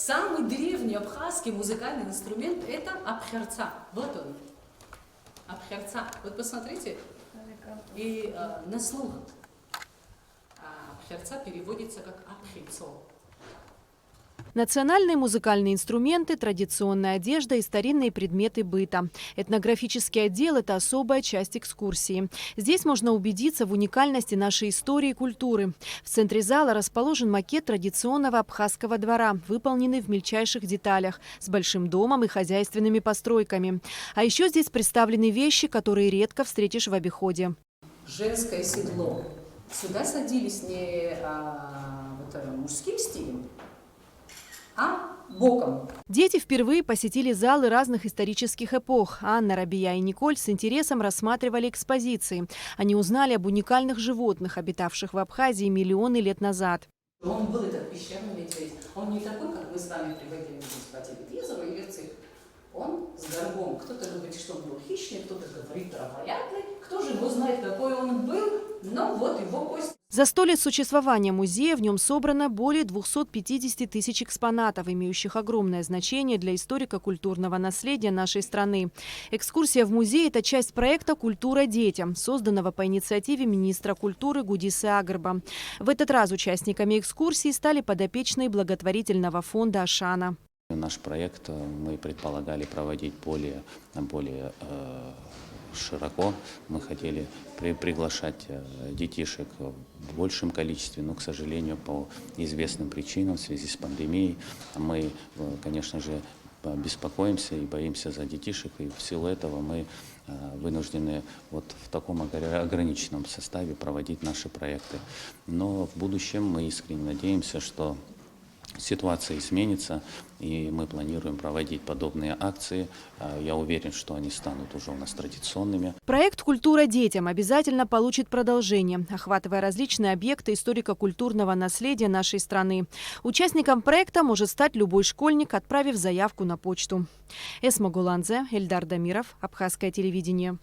Самый древний абхазский музыкальный инструмент – это абхерца. Вот он. Абхерца. Вот посмотрите. И на слух. Абхерца переводится как абхицо. Национальные музыкальные инструменты, традиционная одежда и старинные предметы быта. Этнографический отдел – это особая часть экскурсии. Здесь можно убедиться в уникальности нашей истории и культуры. В центре зала расположен макет традиционного абхазского двора, выполненный в мельчайших деталях, с большим домом и хозяйственными постройками. А еще здесь представлены вещи, которые редко встретишь в обиходе. Женское седло. Сюда садились не мужским стилем, а боком. Дети впервые посетили залы разных исторических эпох. Анна, Рабия и Николь с интересом рассматривали экспозиции. Они узнали об уникальных животных, обитавших в Абхазии миллионы лет назад. Он был этот пещерный медведь. Он не такой, как мы с вами привыкли видеть по телевизору или в цирке. Он с горбом. Кто-то говорит, что он был хищный, кто-то говорит травоядный. Кто же его знает, какой он был, но вот его кость. За 100 лет существования музея в нем собрано более 250 тысяч экспонатов, имеющих огромное значение для историко-культурного наследия нашей страны. Экскурсия в музей – это часть проекта «Культура детям», созданного по инициативе министра культуры Гудисы Агрба. В этот раз участниками экскурсии стали подопечные благотворительного фонда «Ашана». Наш проект мы предполагали проводить более широко. Мы хотели приглашать детишек в большем количестве, но, к сожалению, по известным причинам в связи с пандемией мы, конечно же, беспокоимся и боимся за детишек, и в силу этого мы вынуждены вот в таком ограниченном составе проводить наши проекты. Но в будущем мы искренне надеемся, что ситуация изменится, и мы планируем проводить подобные акции. Я уверен, что они станут уже у нас традиционными. Проект «Культура детям» обязательно получит продолжение, охватывая различные объекты историко-культурного наследия нашей страны. Участником проекта может стать любой школьник, отправив заявку на почту. Эсма Гуланзе, Эльдар Дамиров, Абхазское телевидение.